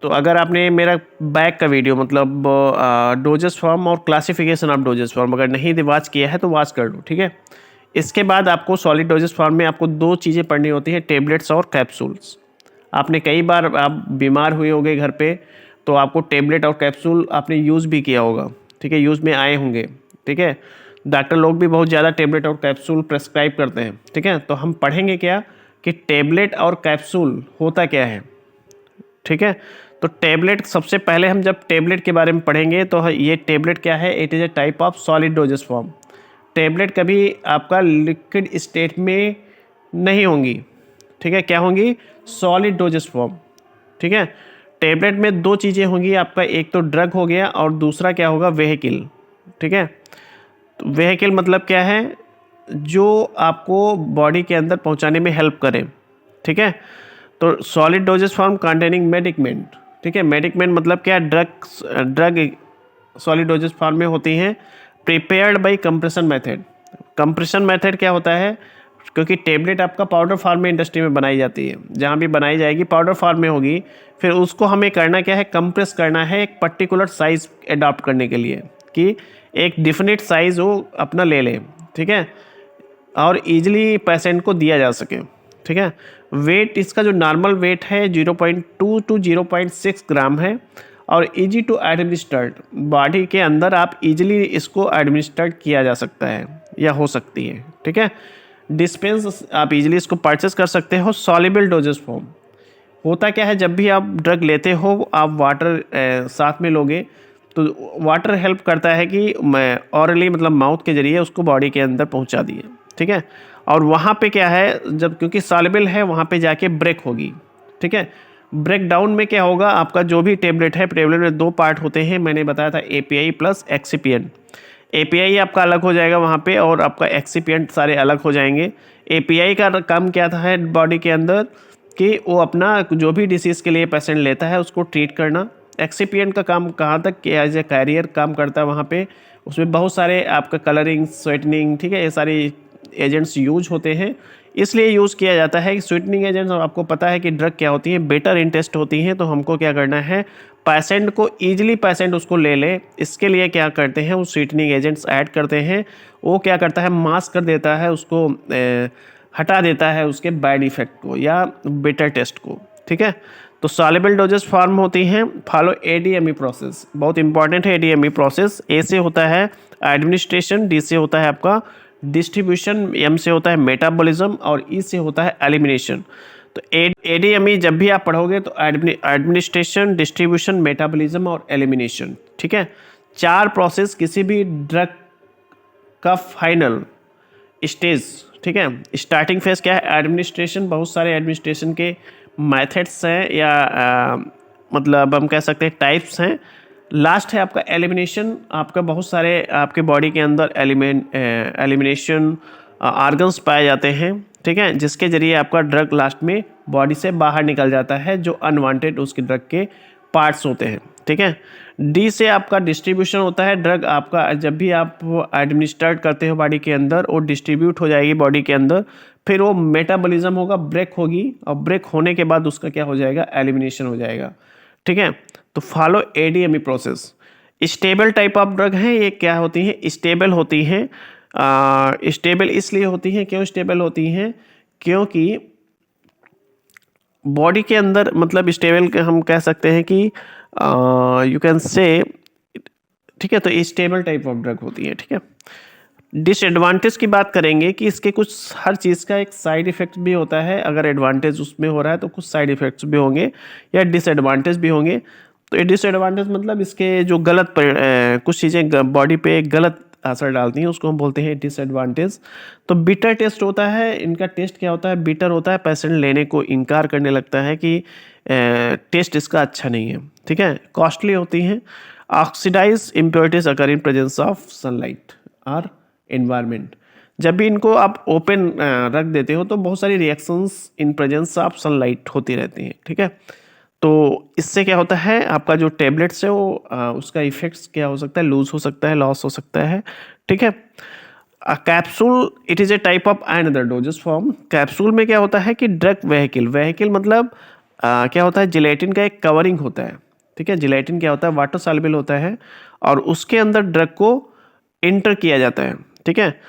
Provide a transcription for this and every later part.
तो अगर आपने मेरा बैक का वीडियो मतलब डोजेस फॉर्म और क्लासिफिकेशन ऑफ डोजेस फॉर्म अगर नहीं वॉच किया है तो वॉच कर लो, ठीक है। इसके बाद आपको सॉलिड डोजेस फॉर्म में आपको 2 चीज़ें पढ़नी होती हैं, टेबलेट्स और कैप्सूल्स। आपने कई बार आप बीमार हुए होंगे घर पे, तो आपको टेबलेट और कैप्सूल आपने यूज़ भी किया होगा, ठीक है, यूज़ में आए होंगे, ठीक है। डॉक्टर लोग भी बहुत ज़्यादा टेबलेट और कैप्सूल प्रेस्क्राइब करते हैं, ठीक है। तो हम पढ़ेंगे क्या कि टेबलेट और कैप्सूल होता क्या है, ठीक है। तो टेबलेट सबसे पहले हम जब टेबलेट के बारे में पढ़ेंगे तो ये टेबलेट क्या है, it is a type of solid doses form. Tablet कभी आपका लिक्विड स्टेट में नहीं होंगी, ठीक है, क्या होंगी, सॉलिड डोजेस फॉर्म, ठीक है। टेबलेट में 2 चीज़ें होंगी आपका, एक तो ड्रग हो गया और दूसरा क्या होगा, वेहिकल, ठीक है। तो वेहिकल मतलब क्या है, जो आपको बॉडी के अंदर पहुंचाने में हेल्प करे, ठीक है। तो solid doses form containing medicament, ठीक है। मेडिकमेंट मतलब क्या, ड्रग सॉलिड डोजेस फॉर्म में होती हैं prepared by compression method. Compression method क्या होता है, क्योंकि टेबलेट आपका पाउडर फॉर्म में इंडस्ट्री में बनाई जाती है, जहाँ भी बनाई जाएगी पाउडर फॉर्म में होगी, फिर उसको हमें करना क्या है, कंप्रेस करना है एक पर्टिकुलर साइज़ अडॉप्ट करने के लिए, कि एक डिफिनिट साइज़ वो अपना ले ले, ठीक है, और ईजिली पेशेंट को दिया जा सके, ठीक है। वेट इसका जो नॉर्मल वेट है 0.2 टू 0.6 ग्राम है, और इजी टू एडमिनिस्टर्ड, बॉडी के अंदर आप इजीली इसको एडमिनिस्टर्ड किया जा सकता है या हो सकती है, ठीक है। डिस्पेंस आप इजीली इसको परचेस कर सकते हो। सॉल्युबल डोजेस फॉर्म होता क्या है, जब भी आप ड्रग लेते हो आप वाटर साथ में लोगे, तो वाटर हेल्प करता है कि मैं ऑरली मतलब माउथ के जरिए उसको बॉडी के अंदर पहुंचा दिए, ठीक है। और वहाँ पे क्या है, जब क्योंकि सॉल्युबल है वहाँ पे जाके ब्रेक होगी, ठीक है। ब्रेक डाउन में क्या होगा, आपका जो भी टेबलेट है, टेबलेट में 2 पार्ट होते हैं, मैंने बताया था एपीआई प्लस एक्सिपिएंट। एपीआई आपका अलग हो जाएगा वहाँ पे, और आपका एक्सिपिएंट सारे अलग हो जाएंगे। एपीआई का काम क्या था है बॉडी के अंदर, कि वो अपना जो भी डिसीज़ के लिए पेशेंट लेता है उसको ट्रीट करना। एक्सिपिएंट का काम कहाँ तक कि एज ए कैरियर काम करता है वहाँ पे, उसमें बहुत सारे आपका कलरिंग, स्वेटनिंग, ठीक है, ये सारी एजेंट्स यूज होते हैं, इसलिए यूज़ किया जाता है कि स्वीटनिंग एजेंट्स, आपको पता है कि ड्रग क्या होती है, बेटर इंटेस्ट होती हैं, तो हमको क्या करना है, पेशेंट को ईजिली पेशेंट उसको ले ले, इसके लिए क्या करते हैं, वो स्वीटनिंग एजेंट्स ऐड करते हैं। वो क्या करता है, मास्क कर देता है उसको, हटा देता है उसके बैड इफेक्ट को या बेटर टेस्ट को, ठीक है। तो सॉल्युबल डोजेस फॉर्म होती हैं, फॉलो एडीएमई प्रोसेस, बहुत इंपॉर्टेंट है एडीएमई प्रोसेस। ए से होता है एडमिनिस्ट्रेशन, डी से होता है आपका डिस्ट्रीब्यूशन, एम से होता है मेटाबॉलिज्म, और ई से होता है एलिमिनेशन। तो एडीएमई जब भी आप पढ़ोगे तो एडमिनिस्ट्रेशन, डिस्ट्रीब्यूशन, मेटाबॉलिज्म और एलिमिनेशन, ठीक है। 4 प्रोसेस किसी भी ड्रग का फाइनल स्टेज, ठीक है। स्टार्टिंग फेज क्या है, एडमिनिस्ट्रेशन, बहुत सारे एडमिनिस्ट्रेशन के मेथड्स हैं या मतलब हम कह सकते हैं टाइप्स हैं। लास्ट है आपका एलिमिनेशन, आपका बहुत सारे आपके बॉडी के अंदर एलिमिनेशन ऑर्गन्स पाए जाते हैं, ठीक है, जिसके जरिए आपका ड्रग लास्ट में बॉडी से बाहर निकल जाता है, जो अनवांटेड उसके ड्रग के पार्ट्स होते हैं, ठीक है। डी से आपका डिस्ट्रीब्यूशन होता है, ड्रग आपका जब भी आप एडमिनिस्ट्रेट करते हो बॉडी के अंदर, वो डिस्ट्रीब्यूट हो जाएगी बॉडी के अंदर, फिर वो मेटाबॉलिज्म होगा, ब्रेक होगी, और ब्रेक होने के बाद उसका क्या हो जाएगा, एलिमिनेशन हो जाएगा, ठीक है। तो follow ADME process. Stable type of drug है ये, क्या होती हैं, स्टेबल होती हैं। स्टेबल इसलिए होती हैं, क्यों स्टेबल होती हैं, क्योंकि बॉडी के अंदर मतलब स्टेबल हम कह सकते हैं कि यू कैन से, ठीक है। तो स्टेबल टाइप ऑफ ड्रग होती है, ठीक है। डिसएडवांटेज की बात करेंगे कि इसके कुछ, हर चीज़ का एक साइड इफ़ेक्ट भी होता है, अगर एडवांटेज उसमें हो रहा है तो कुछ साइड इफ़ेक्ट्स भी होंगे या डिसएडवांटेज भी होंगे। तो ये डिसएडवांटेज मतलब इसके जो गलत कुछ चीज़ें बॉडी पे गलत असर डालती हैं, उसको हम बोलते हैं डिसएडवांटेज। तो बिटर टेस्ट होता है, इनका टेस्ट क्या होता है, बिटर होता है, पेशेंट लेने को इनकार करने लगता है कि टेस्ट इसका अच्छा नहीं है, ठीक है। कॉस्टली होती हैं। Oxidize impurities occur in presence of sunlight और एनवायरनमेंट, जब भी इनको आप ओपन रख देते हो तो बहुत सारी reactions in presence of sunlight होती रहती हैं, ठीक है। तो इससे क्या होता है, आपका जो टेबलेट्स है वो उसका इफेक्ट्स क्या हो सकता है, लूज हो सकता है, लॉस हो सकता है, ठीक है। Capsule it is a type of another doses form. Capsule में क्या होता है कि ड्रग वेहिकल, वेहिकल मतलब क्या होता है, जिलेटिन का एक कवरिंग होता है, ठीक है। जिलेटिन क्या होता है, वाटर सॉल्युबल होता है और उसके अंदर ड्रग को इंटर किया जाता है, ठीक है।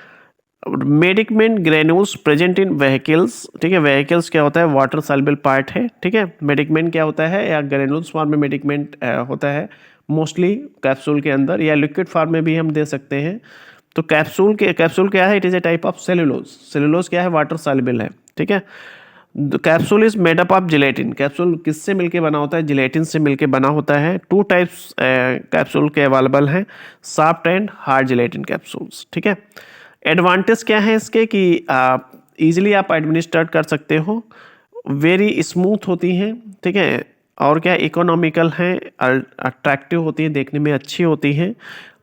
Medicament granules present in vehicles, ठीक है। व्हीकल्स क्या होता है, वाटर सॉल्युबल पार्ट है, ठीक है। मेडिकमेंट क्या होता है, या ग्रेन्यूल्स फॉर्म में मेडिकमेंट होता है मोस्टली कैप्सूल के अंदर, या लिक्विड फॉर्म में भी हम दे सकते हैं। तो कैप्सूल क्या है, it is a type of cellulose. Cellulose क्या है, वाटर सॉल्युबल है, ठीक है। Capsule is made up of gelatin. Capsule किससे मिलके बना होता है, जिलेटिन से मिलके बना होता है। टू टाइप्स कैप्सूल के अवेलेबल हैं, soft and hard gelatin capsules, ठीक है। एडवांटेज क्या है इसके कि आप इजीली आप एडमिनिस्टर कर सकते हो, वेरी स्मूथ होती हैं, ठीक है। और क्या, इकोनॉमिकल हैं, अट्रैक्टिव होती है, देखने में अच्छी होती हैं।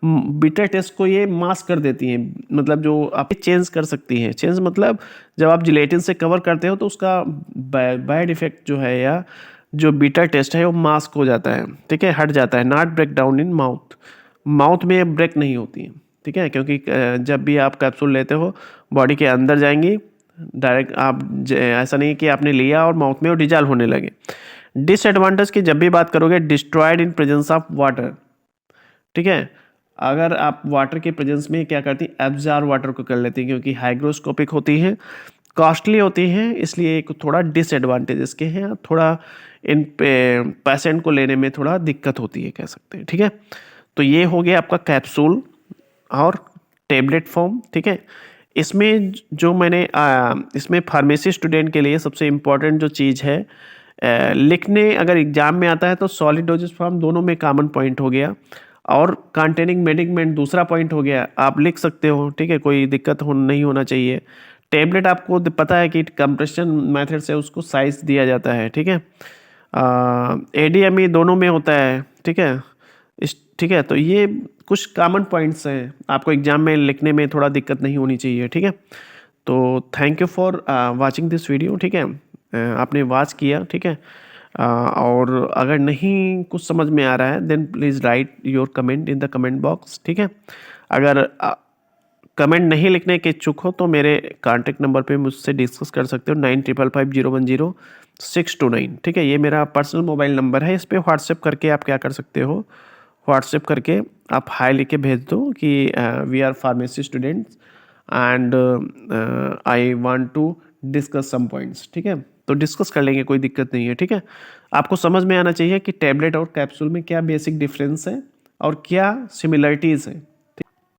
बीटा टेस्ट को ये मास्क कर देती हैं, मतलब जो आप चेंज कर सकती हैं। चेंज मतलब जब आप जिलेटिन से कवर करते हो तो उसका बैड इफेक्ट जो है, या जो बीटा टेस्ट है वो मास्क हो जाता है, ठीक है, हट जाता है। Not break down in mouth, mouth में ब्रेक नहीं होती है, ठीक है। क्योंकि जब भी आप कैप्सूल लेते हो बॉडी के अंदर जाएंगी डायरेक्ट, आप ऐसा नहीं कि आपने लिया और माउथ में वो डिजॉल्व होने लगे। डिसएडवांटेज की जब भी बात करोगे, destroyed in presence of water, ठीक है। अगर आप वाटर के प्रेजेंस में क्या करती हैं, एब्जॉर्ब वाटर को कर लेती हैं, क्योंकि हाइग्रोस्कोपिक होती हैं, कॉस्टली होती हैं, इसलिए एक थोड़ा डिसएडवांटेज इसके हैं, थोड़ा इन पेशेंट को लेने में थोड़ा दिक्कत होती है, कह सकते हैं, ठीक है। तो ये हो गया आपका कैप्सूल और टेबलेट फॉर्म, ठीक है। इसमें जो मैंने इसमें फार्मेसी स्टूडेंट के लिए सबसे इम्पॉर्टेंट जो चीज़ है, लिखने अगर एग्जाम में आता है तो सॉलिड डोजेस फॉर्म दोनों में कॉमन पॉइंट हो गया, और कंटेनिंग मेडिकमेंट दूसरा पॉइंट हो गया, आप लिख सकते हो, ठीक है, कोई दिक्कत नहीं होना चाहिए। टेबलेट आपको पता है कि कंप्रेशन मेथड से उसको साइज दिया जाता है, ठीक है। ADME दोनों में होता है, ठीक है। ठीक है, तो ये कुछ कॉमन पॉइंट्स हैं, आपको एग्जाम में लिखने में थोड़ा दिक्कत नहीं होनी चाहिए, ठीक है। तो thank you for watching this video, ठीक है। आपने वॉच किया, ठीक है। और अगर नहीं कुछ समझ में आ रहा है then please write your comment in the comment box, ठीक है। अगर कमेंट नहीं लिखने के इच्छुक हो तो मेरे कॉन्टेक्ट नंबर पे मुझसे डिस्कस कर सकते हो, 9555010629, ठीक है। ये मेरा पर्सनल मोबाइल नंबर है, इस पर व्हाट्सएप करके आप क्या कर सकते हो, व्हाट्सएप करके आप हाई लिख के भेज दो कि we are pharmacy students and I want to discuss some points, ठीक है। तो डिस्कस कर लेंगे, कोई दिक्कत नहीं है, ठीक है। आपको समझ में आना चाहिए कि टैबलेट और कैप्सूल में क्या बेसिक डिफरेंस है और क्या सिमिलरिटीज़ है।